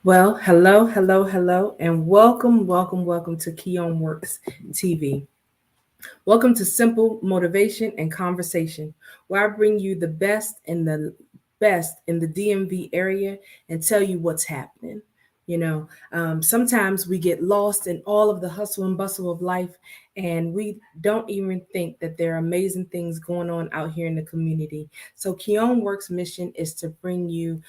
Well, hello, hello, hello, and welcome to Keon Works TV. Welcome to Simple Motivation and Conversation, where I bring you the best in the DMV area and tell you what's happening. You know, sometimes we get lost in all of the hustle and bustle of life, and we don't even think that there are amazing things going on out here in the community. So, Keon Works' mission is to bring you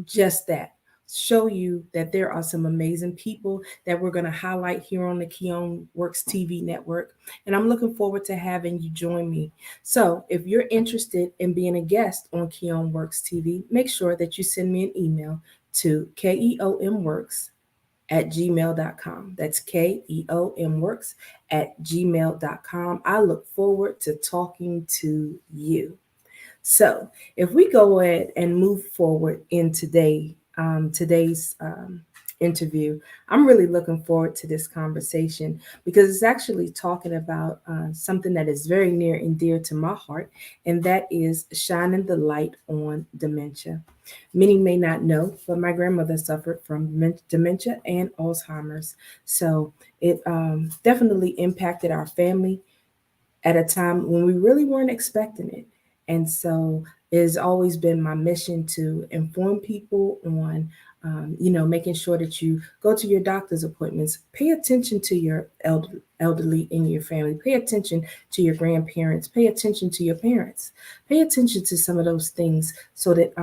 just that. Show you that there are some amazing people that we're going to highlight here on the Keon Works TV network, and I'm looking forward to having you join me. So, if you're interested in being a guest on Keon Works TV, make sure that you send me an email to keomworks at gmail.com. That's keomworks at gmail.com. I look forward to talking to you. So, if we go ahead and move forward in today's interview, I'm really looking forward to this conversation because it's actually talking about something that is very near and dear to my heart, and that is shining the light on dementia. Many may not know, but my grandmother suffered from dementia and Alzheimer's. So it definitely impacted our family at a time when we really weren't expecting it. And so it has always been my mission to inform people on, making sure that you go to your doctor's appointments, pay attention to your elderly in your family, pay attention to your grandparents, pay attention to your parents, pay attention to some of those things so that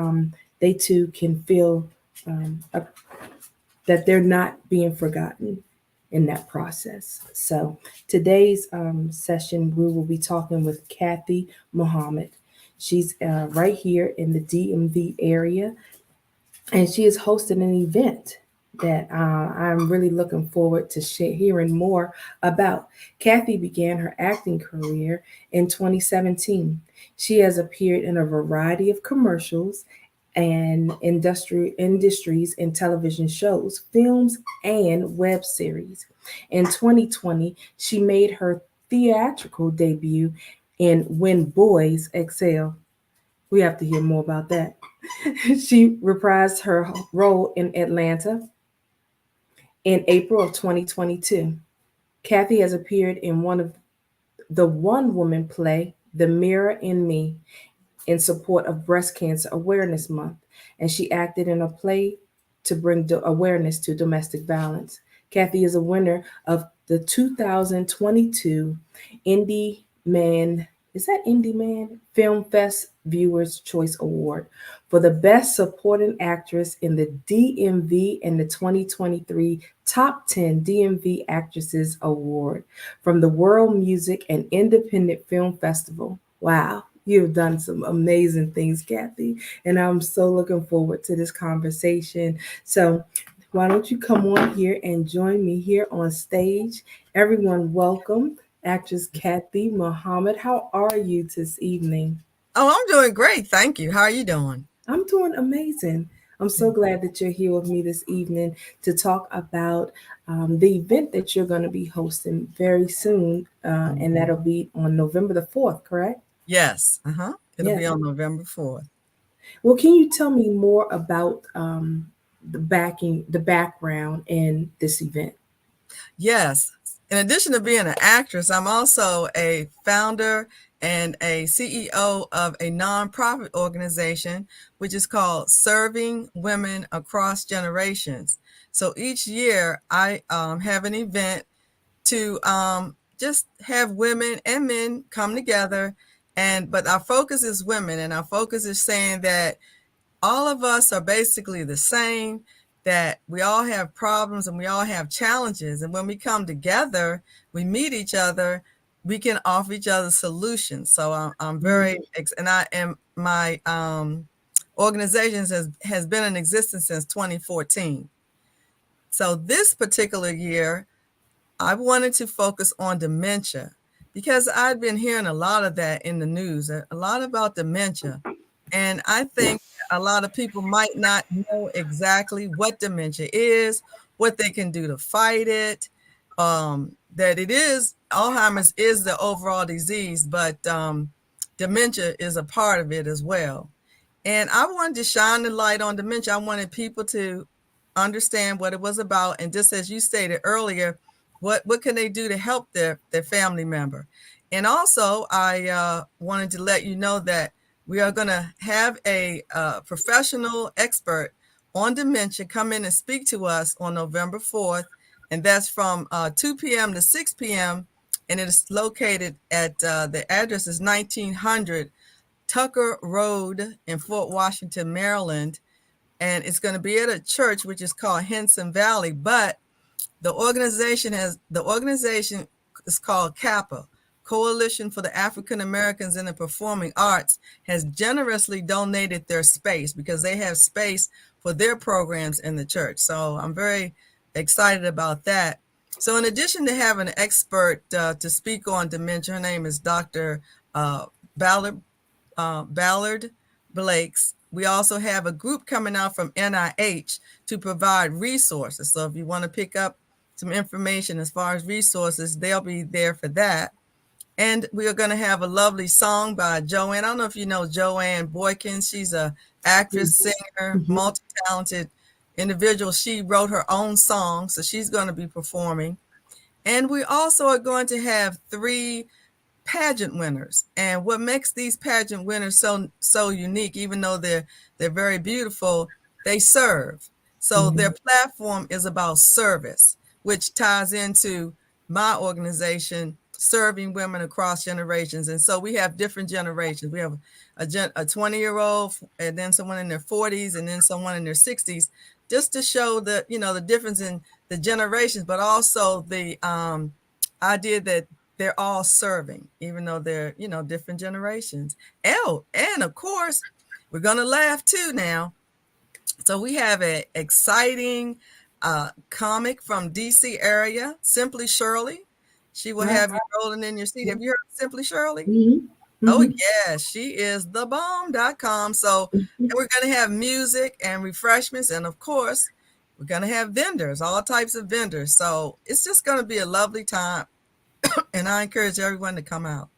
they too can feel that they're not being forgotten in that process. So today's session, we will be talking with Kathi Muhammad. She's right here in the DMV area, and she is hosting an event that I'm really looking forward to hearing more about. Kathi began her acting career in 2017. She has appeared in a variety of commercials and industries and television shows, films, and web series. In 2020, she made her theatrical debut in When Boys Excel. We have to hear more about that. She reprised her role in Atlanta in April of 2022. Kathi has appeared in one of the one woman play, The Mirror in Me, in support of Breast Cancer Awareness Month, and she acted in a play to bring awareness to domestic violence. Kathi is a winner of the 2022 Indie Man, is that Indie Man? Film Fest Viewers Choice Award for the Best Supporting Actress in the DMV and the 2023 Top 10 DMV Actresses Award from the World Music and Independent Film Festival. Wow. You've done some amazing things, Kathi, and I'm so looking forward to this conversation. So, why don't you come on here and join me here on stage? Everyone, welcome, actress Kathi Muhammad. How are you this evening? Oh, I'm doing great. Thank you. How are you doing? I'm doing amazing. I'm so glad that you're here with me this evening to talk about the event that you're going to be hosting very soon, and that'll be on November the 4th, correct? Yes. It'll Yes. be on November 4th. Well, can you tell me more about the background in this event? Yes. In addition to being an actress, I'm also a founder and a CEO of a nonprofit organization, which is called Serving Women Across Generations. So each year I have an event to just have women and men come together. But our focus is women, and our focus is saying that all of us are basically the same, that we all have problems and we all have challenges. And when we come together, we meet each other, we can offer each other solutions. So I'm very, and I am, my organization has been in existence since 2014. So this particular year, I wanted to focus on dementia because I'd been hearing a lot of that in the news, a lot about dementia. And I think a lot of people might not know exactly what dementia is, what they can do to fight it, that it is, Alzheimer's is the overall disease, but dementia is a part of it as well. And I wanted to shine the light on dementia. I wanted people to understand what it was about, and just as you stated earlier, what can they do to help their family member. And also, I wanted to let you know that we are going to have a professional expert on dementia come in and speak to us on November 4th, and that's from 2 p.m. to 6 p.m., and it is located at the address is 1900 Tucker Road in Fort Washington, Maryland. And it's going to be at a church which is called Henson Valley, but the organization is called CAPA, Coalition for the African Americans in the Performing Arts, has generously donated their space because they have space for their programs in the church. So I'm very excited about that. So in addition to having an expert to speak on dementia, her name is Dr. Ballard Ballard Blakes. We also have a group coming out from NIH to provide resources. So if you want to pick up some information as far as resources, they'll be there for that. And we are going to have a lovely song by Joanne. I don't know if you know Joanne Boykins. She's a actress, singer, Mm-hmm. multi-talented individual. She wrote her own song, so she's going to be performing. And we also are going to have 3 pageant winners. And what makes these pageant winners so unique, even though they're very beautiful, they serve. So their platform is about service, which ties into my organization, serving women across generations. And so we have different generations. We have a 20-year-old, and then someone in their 40s, and then someone in their 60s, just to show the difference in the generations, but also the idea that they're all serving, even though they're, different generations. Oh, and of course, we're going to laugh too now. So we have an exciting comic from DC area, Simply Shirley. She will have you rolling in your seat. Have you heard of Simply Shirley? Mm-hmm. Oh, Mm-hmm. yeah, she is thebomb.com. So, and we're going to have music and refreshments. And of course, we're going to have vendors, all types of vendors. So it's just going to be a lovely time. And I encourage everyone to come out.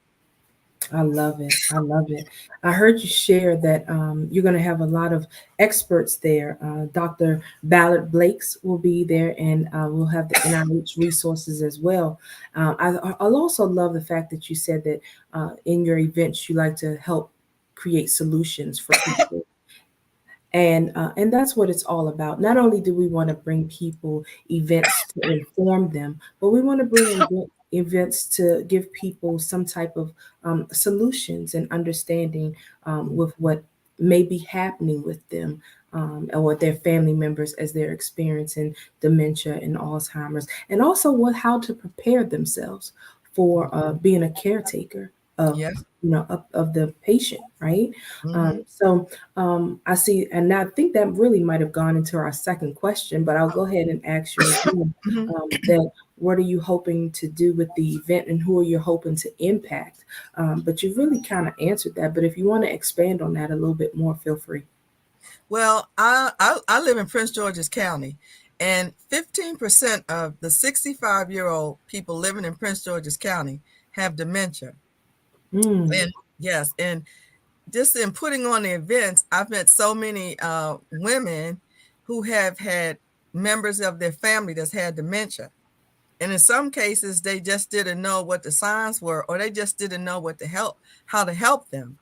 I love it. I love it. I heard you share that you're going to have a lot of experts there. Dr. Ballard Blakes will be there, and we'll have the NIH resources as well. I'll also love the fact that you said that in your events you like to help create solutions for people. And that's what it's all about. Not only do we want to bring people events to inform them, but we want to bring events to give people some type of solutions and understanding with what may be happening with them, and with their family members as they're experiencing dementia and Alzheimer's, and also how to prepare themselves for being a caretaker of Yeah. of the patient, right? Mm-hmm. I see, and I think that really might have gone into our second question, but I'll go ahead and ask you again, Mm-hmm. that what are you hoping to do with the event and who are you hoping to impact? But you really kind of answered that. But if you want to expand on that a little bit more, feel free. Well, I live in Prince George's County, and 15% of the 65-year-old people living in Prince George's County have dementia. Mm, And yes, and just in putting on the events, I've met so many women who have had members of their family that's had dementia. And in some cases, they just didn't know what the signs were, or they just didn't know how to help them.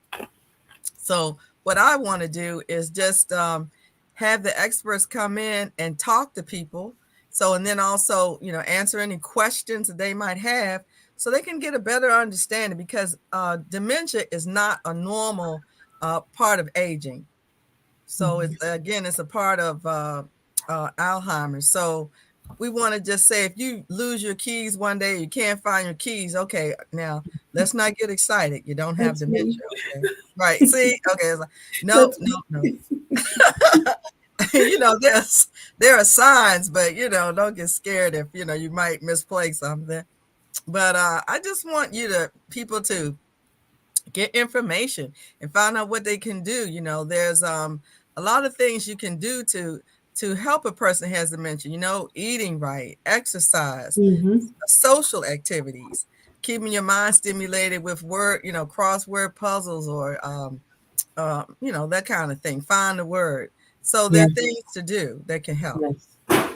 So what I want to do is just have the experts come in and talk to people. So, and then also, answer any questions that they might have so they can get a better understanding, because dementia is not a normal part of aging. So it's a part of Alzheimer's. So we want to just say, if you lose your keys one day, you can't find your keys. Okay, now let's not get excited. You don't have that's me. dementia. Okay, right? See, okay, it's like, no, That's no, no. There are signs, but don't get scared if you might misplace something. But I just want people to get information and find out what they can do. There's a lot of things you can do to help a person who has dementia. Eating right, exercise, Mm-hmm. social activities, keeping your mind stimulated with crossword puzzles, or that kind of thing. Find the word. So there Yeah. are things to do that can help. Yes.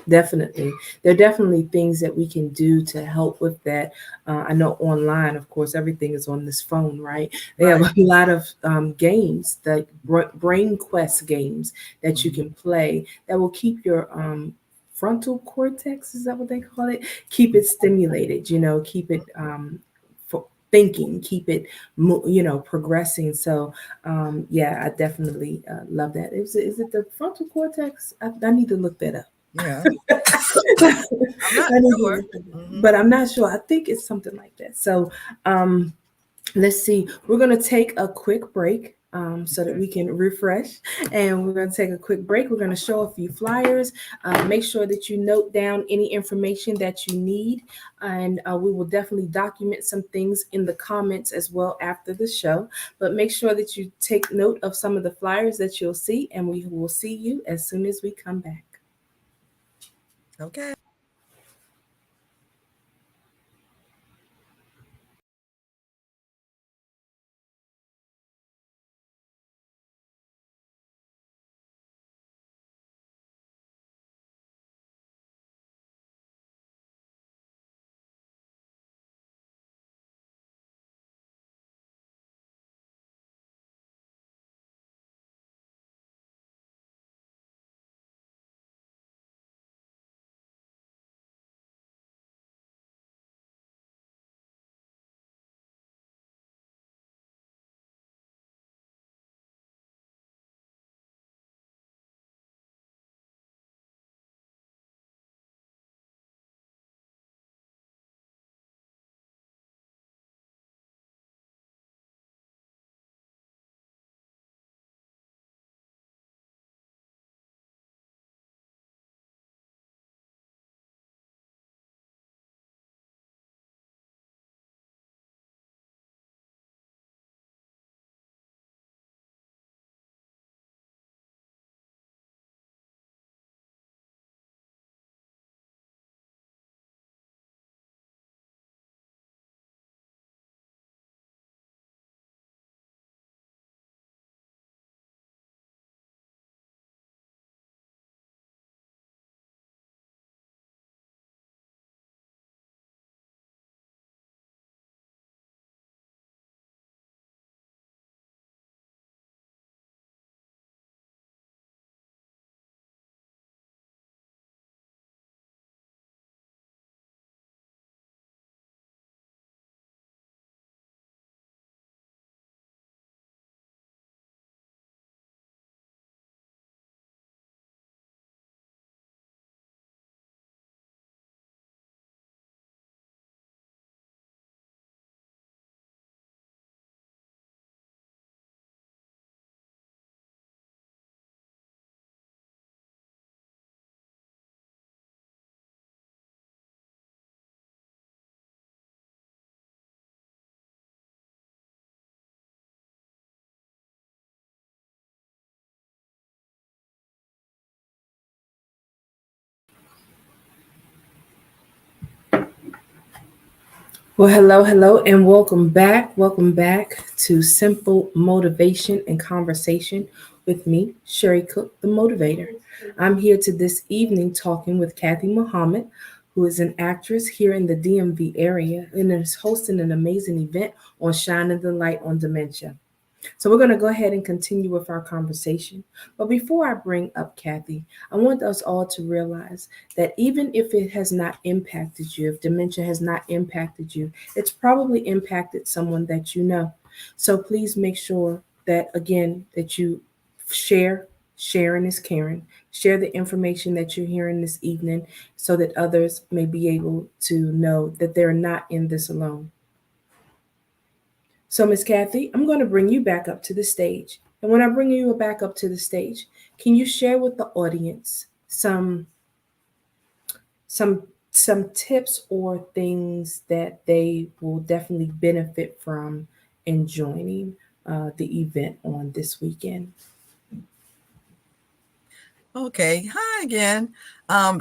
Definitely. There are definitely things that we can do to help with that. I know online, of course, everything is on this phone, right? They have Right. a lot of games, like brain quest games that you Mhm. can play that will keep your frontal cortex, is that what they call it? Keep it stimulated, keep it for thinking, keep it, progressing. So, yeah, I definitely love that. Is it the frontal cortex? I need to look that up. Yeah. I'm not I need to sure. look at it, Hmm. but I'm not sure. I think it's something like that. So, um, let's see. We're gonna take a quick break. So that Okay. we can refresh, and we're going to take a quick break. We're going to show a few flyers. Make sure that you note down any information that you need, and we will definitely document some things in the comments as well after the show. But make sure that you take note of some of the flyers that you'll see, and we will see you as soon as we come back. Okay. Well, hello, hello, and welcome back. Welcome back to Simple Motivation and Conversation with me, Sherry Cook, the Motivator. I'm here to this evening talking with Kathi Muhammad, who is an actress here in the DMV area and is hosting an amazing event on Shining the Light on Dementia. So we're going to go ahead and continue with our conversation. But before I bring up Kathi, I want us all to realize that even if it has not impacted you, if dementia has not impacted you, it's probably impacted someone that you know. So please make sure that, again, that you share. Sharing is caring. Share the information that you're hearing this evening so that others may be able to know that they're not in this alone. So, Miss Kathi, I'm going to bring you back up to the stage. And when I bring you back up to the stage, can you share with the audience some some tips or things that they will definitely benefit from in joining the event on this weekend? Okay. Hi again.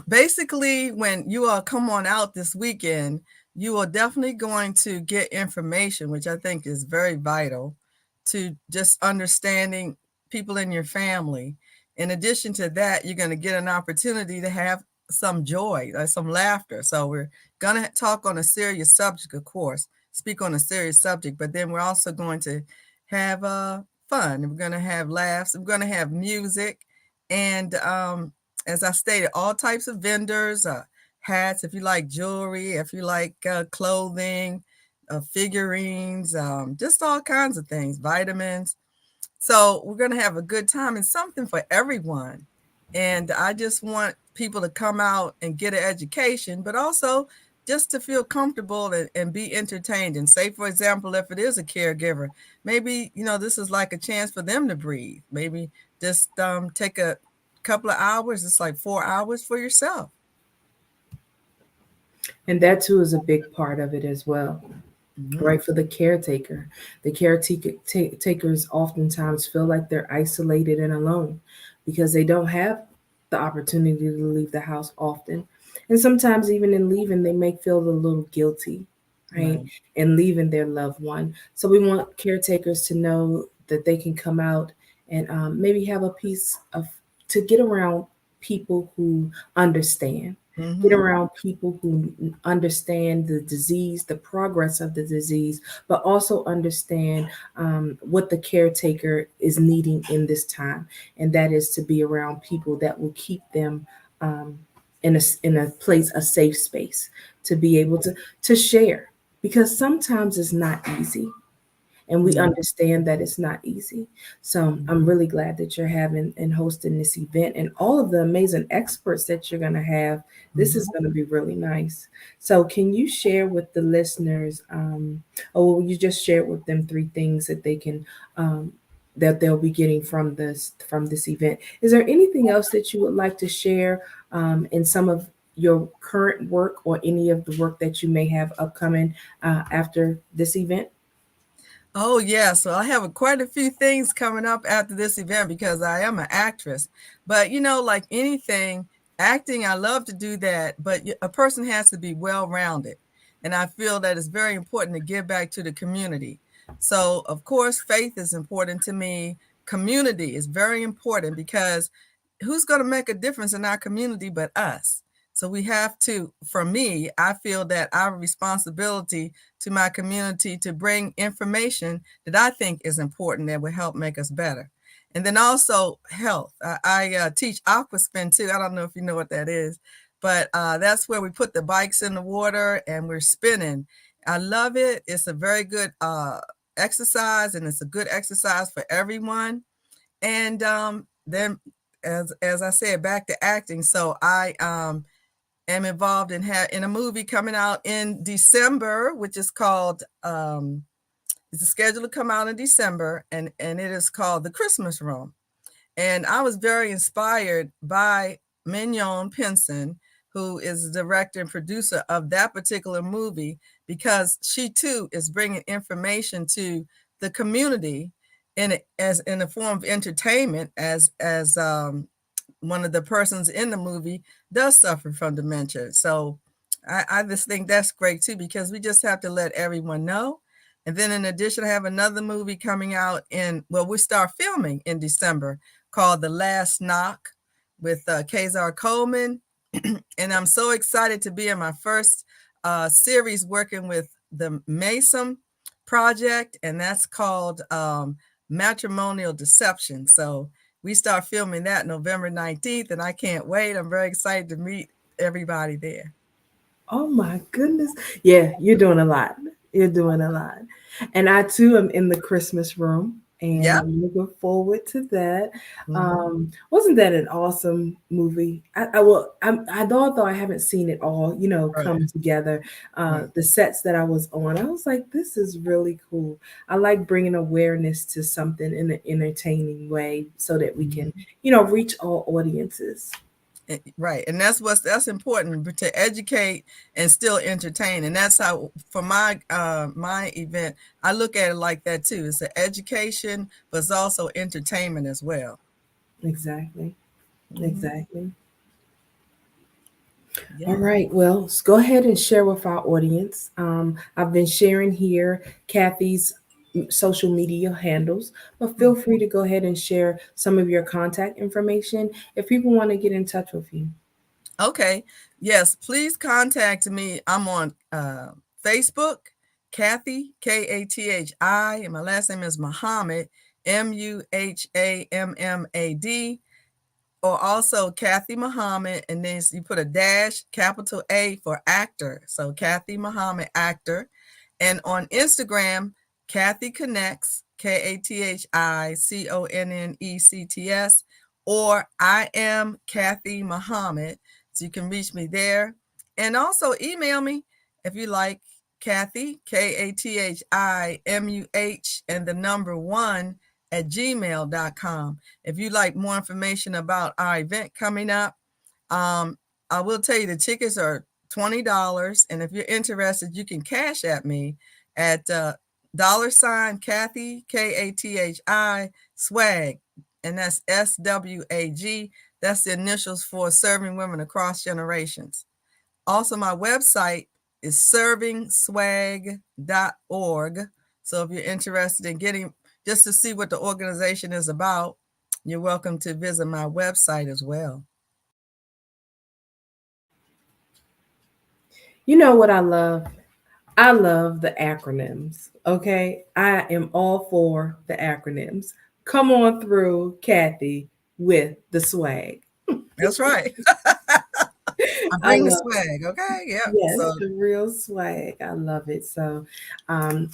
Basically, when you all come on out this weekend, you are definitely going to get information, which I think is very vital to just understanding people in your family. In addition to that, you're going to get an opportunity to have some joy, some laughter. So we're going to talk on a serious subject, of course, speak on a serious subject, but then we're also going to have fun. We're going to have laughs. We're going to have music. And as I stated, all types of vendors, hats, if you like jewelry, if you like clothing, figurines, just all kinds of things, vitamins. So we're going to have a good time and something for everyone. And I just want people to come out and get an education, but also just to feel comfortable and be entertained. And say, for example, if it is a caregiver, maybe, this is like a chance for them to breathe. Maybe just take a couple of hours. It's like 4 hours for yourself. And that too is a big part of it as well. Mm-hmm. Right, for the caretaker. The caretakers oftentimes feel like they're isolated and alone because they don't have the opportunity to leave the house often. And sometimes even in leaving, they may feel a little guilty, right? Right. In leaving their loved one. So we want caretakers to know that they can come out and maybe have a piece of to get around people who understand, get Mm-hmm. around people who understand the disease, the progress of the disease, but also understand what the caretaker is needing in this time. And that is to be around people that will keep them um, in a place, a safe space, to be able to share. Because sometimes it's not easy, and we Mm-hmm. understand that it's not easy. So I'm really glad that you're having and hosting this event and all of the amazing experts that you're going to have. This is Mm-hmm. going to be really nice. So can you share with the listeners, or will you just share with them three things that they can, that they'll be getting from this event? Is there anything else that you would like to share in some of your current work or any of the work that you may have upcoming after this event? Oh, yeah. So I have quite a few things coming up after this event because I am an actress. But, like anything, acting, I love to do that. But a person has to be well rounded. And I feel that it's very important to give back to the community. So, of course, faith is important to me. Community is very important because who's going to make a difference in our community but us? So we have to, for me, I feel that our responsibility to my community to bring information that I think is important that will help make us better. And then also health. I teach aqua spin too. I don't know if you know what that is, but that's where we put the bikes in the water and we're spinning. I love it. It's a very good exercise, and it's a good exercise for everyone. And then, as I said, back to acting. So I am involved in a movie coming out in December, which is called it's scheduled to come out in December, and it is called The Christmas Room. And I was very inspired by Mignon Pinson, who is the director and producer of that particular movie, because she too is bringing information to the community in a form of entertainment, as one of the persons in the movie does suffer from dementia. So I just think that's great too, because we just have to let everyone know. And then in addition, I have another movie coming out we start filming in December, called The Last Knock, with Kazar Coleman. And I'm so excited to be in my first series working with the Mason Project, and that's called Matrimonial Deception. So we start filming that November 19th, and I can't wait. I'm very excited to meet everybody there. Oh my goodness. Yeah, you're doing a lot. You're doing a lot. And I too am in the Christmas room, and Yep. I'm looking forward to that. Mm-hmm. Wasn't that an awesome movie? Although I haven't seen it all, Right. come together. Right. The sets that I was on, I was like, this is really cool. I like bringing awareness to something in an entertaining way so that we can, Mm-hmm. reach all audiences. Right, and that's important, but to educate and still entertain. And that's how, for my event, I look at it like that too. It's an education, but it's also entertainment as well. Exactly. Hmm. Exactly. All Yeah. right. Well, let's go ahead and share with our audience. I've been sharing here Kathy's social media handles, but feel free to go ahead and share some of your contact information if people want to get in touch with you. Okay. Yes, please contact me. I'm on Facebook, Kathi, Kathi, and my last name is Muhammad, Muhammad, or also Kathi Muhammad, and then you put a dash, capital A for actor. So Kathi Muhammad, actor. And on Instagram, Kathi Connects, KathiConnects, or I am Kathi Muhammad. So you can reach me there. And also email me if you like, Kathi, KathiMuh, and the number one at gmail.com. If you'd like more information about our event coming up, I will tell you the tickets are $20. And if you're interested, you can cash at me at $ Kathi, Kathi, swag. And that's SWAG. That's the initials for Serving Women Across Generations. Also, my website is servingswag.org. So if you're interested in getting just to see what the organization is about, you're welcome to visit my website as well. You know what I love? I love the acronyms. Okay. I am all for the acronyms. Come on through, Kathi, with the swag. That's right. I I bring the love it. swag. Okay. Yeah. Yes, So the real swag. I love it. So,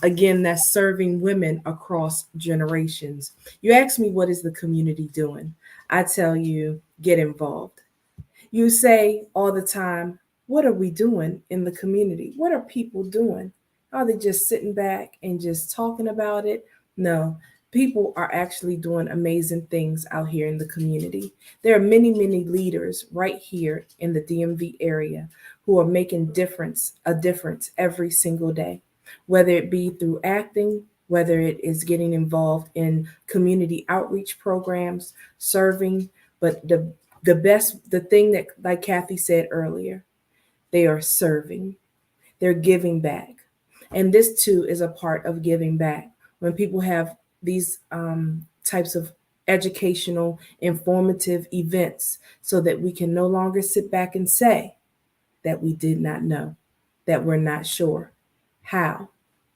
again, that's serving women across generations. You ask me, what is the community doing? I tell you, get involved. You say all the time, what are we doing in the community? What are people doing? Are they just sitting back and just talking about it? No, people are actually doing amazing things out here in the community. There are many, many leaders right here in the DMV area who are making a difference every single day, whether it be through acting, whether it is getting involved in community outreach programs, serving, but the thing that, like Kathi said earlier, they are serving, they're giving back. And this too is a part of giving back. When people have these types of educational, informative events, so that we can no longer sit back and say that we did not know, that we're not sure. How?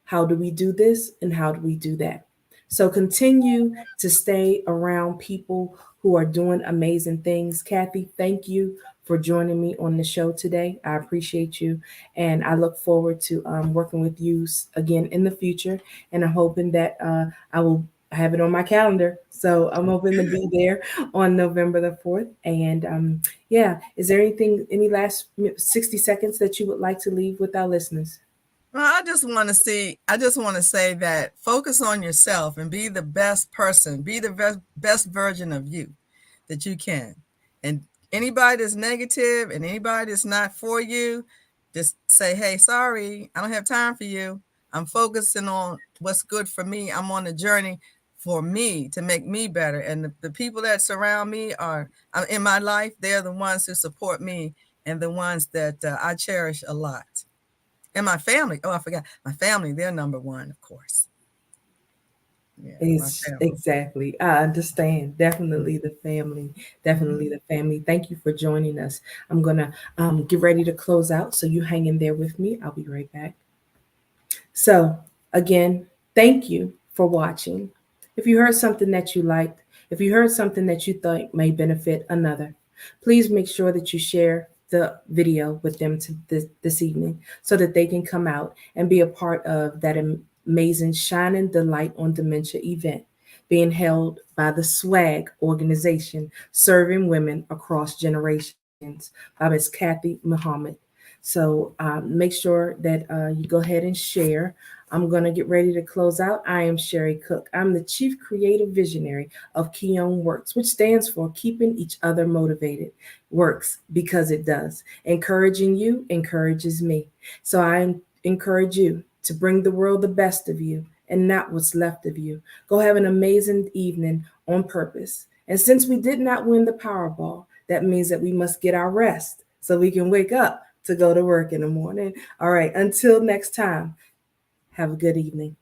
How do we do this and how do we do that? So continue to stay around people who are doing amazing things. Kathi, thank you for joining me on the show today. I appreciate you, and I look forward to working with you again in the future. And I'm hoping that I will have it on my calendar. So I'm hoping to be there on November the 4th. And yeah, is there any last 60 seconds that you would like to leave with our listeners? well, I just want to say that focus on yourself and be the best person, be the best version of you that you can. And anybody that's negative and anybody that's not for you, just say, hey, sorry, I don't have time for you. I'm focusing on what's good for me. I'm on a journey for me to make me better. And the people that surround me are in my life, they're the ones who support me and the ones that I cherish a lot. And my family. Oh, I forgot. My family, they're number one, of course. Yeah, my It's family. exactly. I understand. Definitely the family. Definitely Mhm. the family. Thank you for joining us. I'm gonna get ready to close out. So you hang in there with me. I'll be right back. So, again, thank you for watching. If you heard something that you liked, if you heard something that you thought may benefit another, please make sure that you share the video with them this evening so that they can come out and be a part of that amazing Shining the Light on Dementia event being held by the SWAG organization, serving women across generations by Ms. Kathi Muhammad. So make sure that you go ahead and share. I'm going to get ready to close out. I am Sherry Cook. I'm the Chief Creative Visionary of Keon Works, which stands for Keeping Each Other Motivated. Works because it does. Encouraging you encourages me. So I encourage you to bring the world the best of you and not what's left of you. Go have an amazing evening on purpose. And since we did not win the Powerball, that means that we must get our rest so we can wake up to go to work in the morning. All right, until next time, have a good evening.